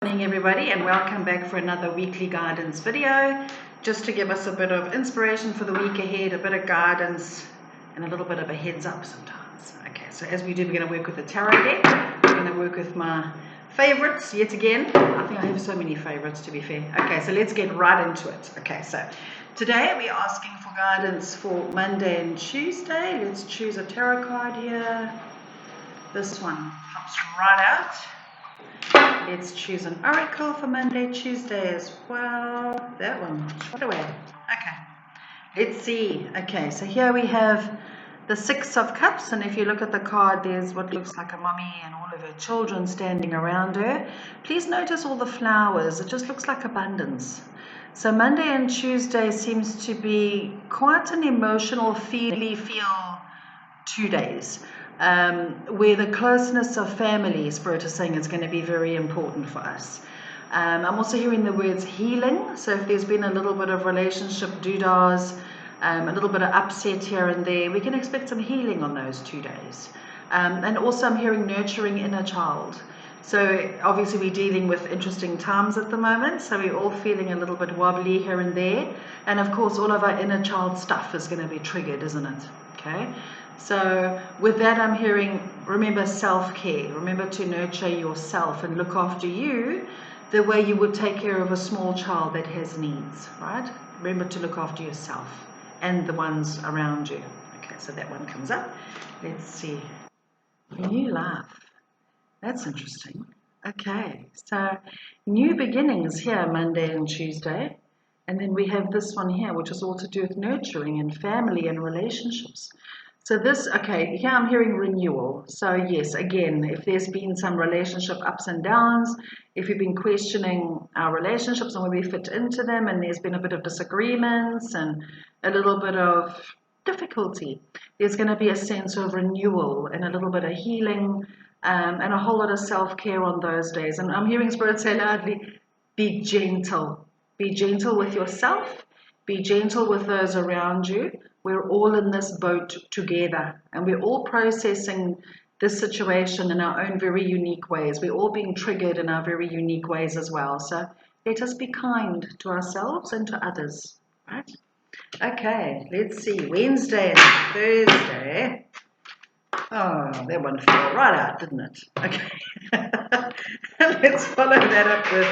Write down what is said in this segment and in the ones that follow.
Morning everybody, and welcome back for another weekly guidance video, just to give us a bit of inspiration for the week ahead, a bit of guidance and a little bit of a heads up sometimes. Okay, so as we do, we're going to work with the tarot deck. We're going to work with my favorites yet again. I think I have so many favorites, to be fair. Okay, so let's get right into it. Okay, so today we're asking for guidance for Monday and Tuesday. Let's choose a tarot card here. This one pops right out. Let's choose an oracle for Monday, Tuesday as well. That one, right away. Okay, let's see. Okay, so here we have the Six of Cups, and if you look at the card, there's what looks like a mummy and all of her children standing around her. Please notice all the flowers. It just looks like abundance. So Monday and Tuesday seems to be quite an emotional, feely feel 2 days. Where the closeness of family, Spirit is saying, is going to be very important for us. I'm also hearing the words healing. So if there's been a little bit of relationship doodahs, a little bit of upset here and there, we can expect some healing on those 2 days. And also I'm hearing nurturing inner child. So obviously we're dealing with interesting times at the moment, so we're all feeling a little bit wobbly here and there. And of course all of our inner child stuff is going to be triggered, isn't it? Okay. So with that, I'm hearing, remember self-care. Remember to nurture yourself and look after you the way you would take care of a small child that has needs, right? Remember to look after yourself and the ones around you. Okay, so that one comes up. Let's see. New life. That's interesting. Okay, so new beginnings here, Monday and Tuesday. And then we have this one here, which is all to do with nurturing and family and relationships. So this, okay, here I'm hearing renewal. So yes, again, if there's been some relationship ups and downs, if you've been questioning our relationships and where we fit into them, and there's been a bit of disagreements and a little bit of difficulty, there's going to be a sense of renewal and a little bit of healing, and a whole lot of self-care on those days. And I'm hearing Spirit say loudly, be gentle. Be gentle with yourself. Be gentle with those around you. We're all in this boat together, and we're all processing this situation in our own very unique ways. We're all being triggered in our very unique ways as well. So let us be kind to ourselves and to others, right? Okay, let's see. Wednesday and Thursday. Oh, that one fell right out, didn't it? Okay. Let's follow that up with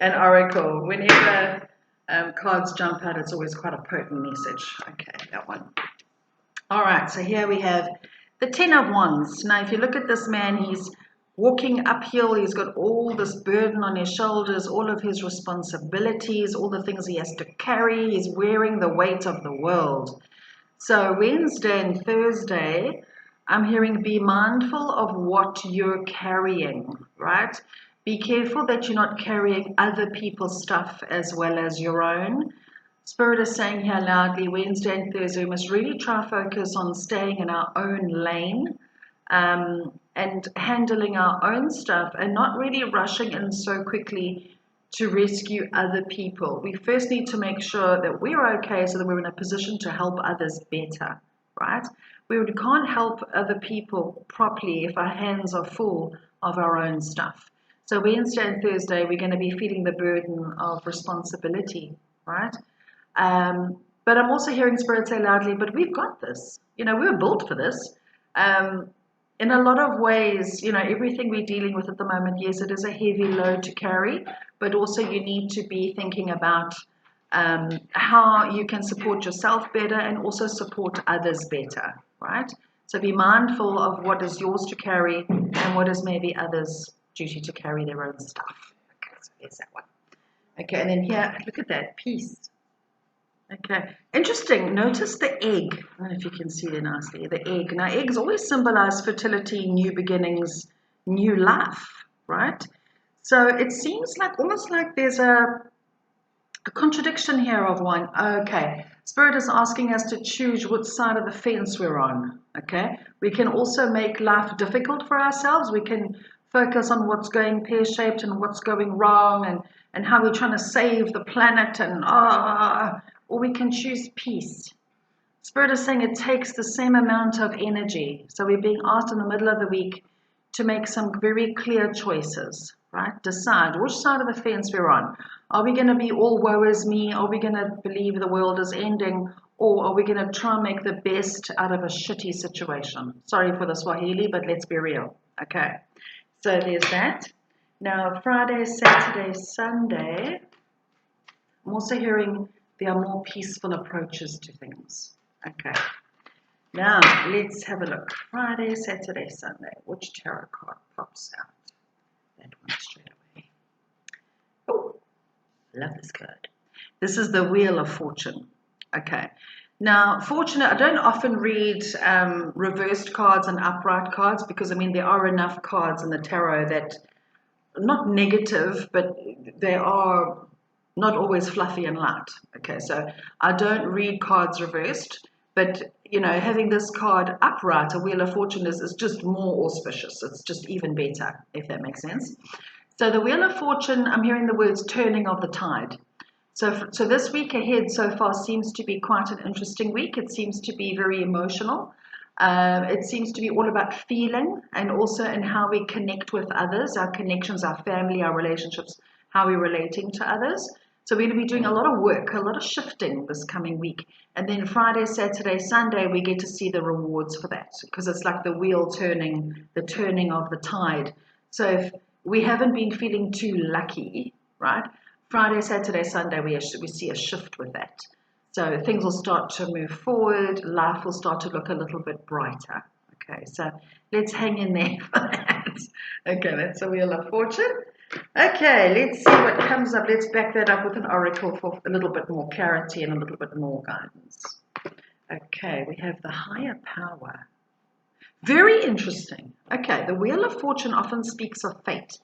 an oracle. Whenever cards jump out, it's always quite a potent message. Okay, that one. All right, so here we have the Ten of Wands. Now, if you look at this man, he's walking uphill. He's got all this burden on his shoulders, all of his responsibilities, all the things he has to carry. He's wearing the weight of the world. So Wednesday and Thursday, I'm hearing be mindful of what you're carrying, right? Be careful that you're not carrying other people's stuff as well as your own. Spirit is saying here loudly, Wednesday and Thursday, we must really try focus on staying in our own lane, and handling our own stuff and not really rushing in so quickly to rescue other people. We first need to make sure that we're okay so that we're in a position to help others better, right? We can't help other people properly if our hands are full of our own stuff. So Wednesday and Thursday, we're going to be feeling the burden of responsibility, right? But I'm also hearing Spirit say loudly, but we've got this. You know, we were built for this. In a lot of ways, you know, everything we're dealing with at the moment, yes, it is a heavy load to carry, but also you need to be thinking about how you can support yourself better and also support others better, right? So be mindful of what is yours to carry and what is maybe others' duty to carry their own stuff. Okay, so there's that one. Okay, and then here, look at that, peace. Okay, interesting. Notice the egg. I don't know if you can see it nicely. The egg. Now, eggs always symbolize fertility, new beginnings, new life, right? So it seems like almost like there's a contradiction here of one. Okay, Spirit is asking us to choose which side of the fence we're on. Okay, we can also make life difficult for ourselves. We can focus on what's going pear-shaped and what's going wrong and how we're trying to save the planet and or we can choose peace. Spirit is saying it takes the same amount of energy. So we're being asked in the middle of the week to make some very clear choices, right? Decide which side of the fence we're on. Are we going to be all woe is me? Are we going to believe the world is ending? Or are we going to try and make the best out of a shitty situation? Sorry for the Swahili, but let's be real. Okay, so there's that. Now, Friday, Saturday, Sunday, I'm also hearing there are more peaceful approaches to things. Okay, now let's have a look. Friday, Saturday, Sunday. Which tarot card pops out? That one straight away. Oh, love this card. This is the Wheel of Fortune. Okay. Now, fortunate, I don't often read reversed cards and upright cards because, I mean, there are enough cards in the tarot that, not negative, but they are not always fluffy and light. Okay, so I don't read cards reversed, but, you know, having this card upright, a Wheel of Fortune, is just more auspicious. It's just even better, if that makes sense. So the Wheel of Fortune, I'm hearing the words turning of the tide. So this week ahead so far seems to be quite an interesting week. It seems to be very emotional. It seems to be all about feeling and also in how we connect with others, our connections, our family, our relationships, how we're relating to others. So we're going to be doing a lot of work, a lot of shifting this coming week. And then Friday, Saturday, Sunday, we get to see the rewards for that because it's like the wheel turning, the turning of the tide. So if we haven't been feeling too lucky, right? Friday, Saturday, Sunday, we see a shift with that. So things will start to move forward. Life will start to look a little bit brighter. Okay, so let's hang in there for that. Okay, that's a Wheel of Fortune. Okay, let's see what comes up. Let's back that up with an oracle for a little bit more clarity and a little bit more guidance. Okay, we have the higher power. Very interesting. Okay, the Wheel of Fortune often speaks of fate.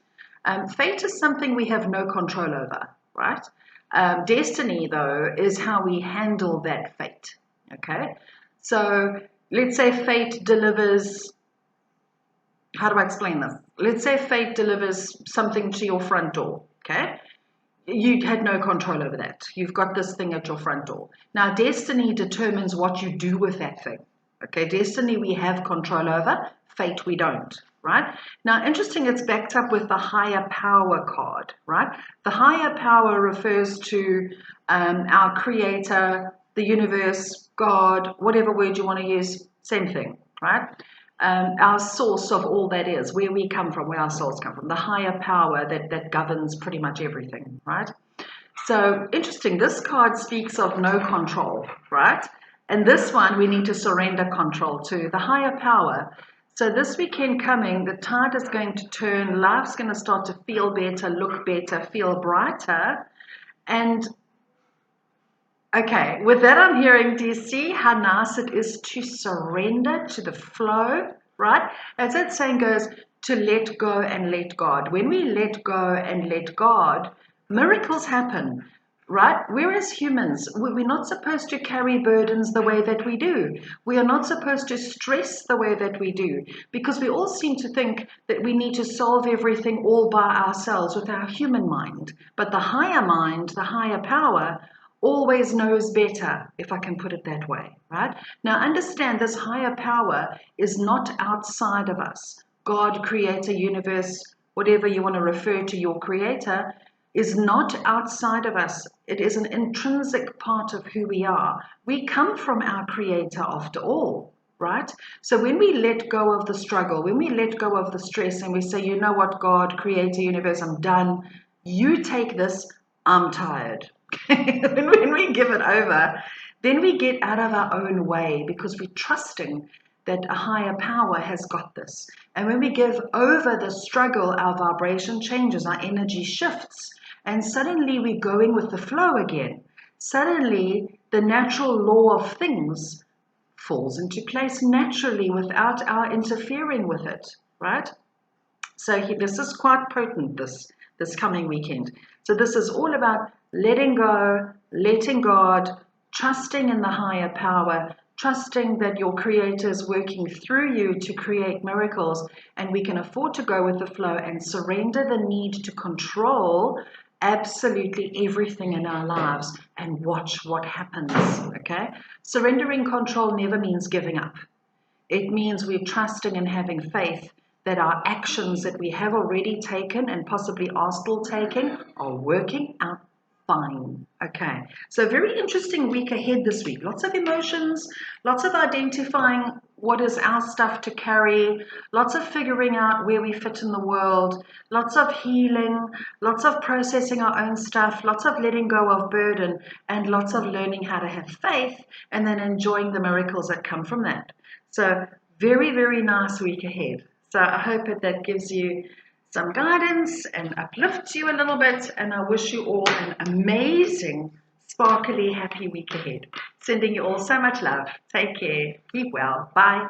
Fate is something we have no control over, right? Destiny, though, is how we handle that fate, okay? So let's say fate delivers, how do I explain this? Let's say fate delivers something to your front door, okay? You had no control over that. You've got this thing at your front door. Now, destiny determines what you do with that thing, okay? Destiny we have control over, fate we don't. Right? Now, interesting, it's backed up with the higher power card, right? The higher power refers to our creator, the universe, God, whatever word you want to use, same thing, right? Our source of all that is, where we come from, where our souls come from, the higher power that governs pretty much everything, right? So, interesting, this card speaks of no control, right? And this one, we need to surrender control to the higher power. So this weekend coming, the tide is going to turn, life's going to start to feel better, look better, feel brighter. And, okay, with that I'm hearing, do you see how nice it is to surrender to the flow, right? As that saying goes, to let go and let God. When we let go and let God, miracles happen. Right? Whereas humans, we're not supposed to carry burdens the way that we do. We are not supposed to stress the way that we do because we all seem to think that we need to solve everything all by ourselves with our human mind. But the higher mind, the higher power, always knows better, if I can put it that way, right? Now understand this higher power is not outside of us. God, creator, universe, whatever you want to refer to your creator, is not outside of us. It is an intrinsic part of who we are. We come from our creator after all, right? So when we let go of the struggle, when we let go of the stress and we say, you know what, God, creator, universe, I'm done. You take this, I'm tired. When we give it over, then we get out of our own way because we're trusting that a higher power has got this. And when we give over the struggle, our vibration changes, our energy shifts. And suddenly we're going with the flow again. Suddenly the natural law of things falls into place naturally without our interfering with it, right? So this is quite potent this coming weekend. So this is all about letting go, letting God, trusting in the higher power, trusting that your creator is working through you to create miracles, and we can afford to go with the flow and surrender the need to control absolutely everything in our lives and watch what happens, okay? Surrendering control never means giving up. It means we're trusting and having faith that our actions that we have already taken and possibly are still taking are working out fine. Okay, so very interesting week ahead this week. Lots of emotions, lots of identifying what is our stuff to carry, lots of figuring out where we fit in the world, lots of healing, lots of processing our own stuff, lots of letting go of burden, and lots of learning how to have faith and then enjoying the miracles that come from that. So very, very nice week ahead. So I hope that gives you some guidance and uplifts you a little bit, and I wish you all an amazing, sparkly, happy week ahead. Sending you all so much love. Take care. Keep well. Bye.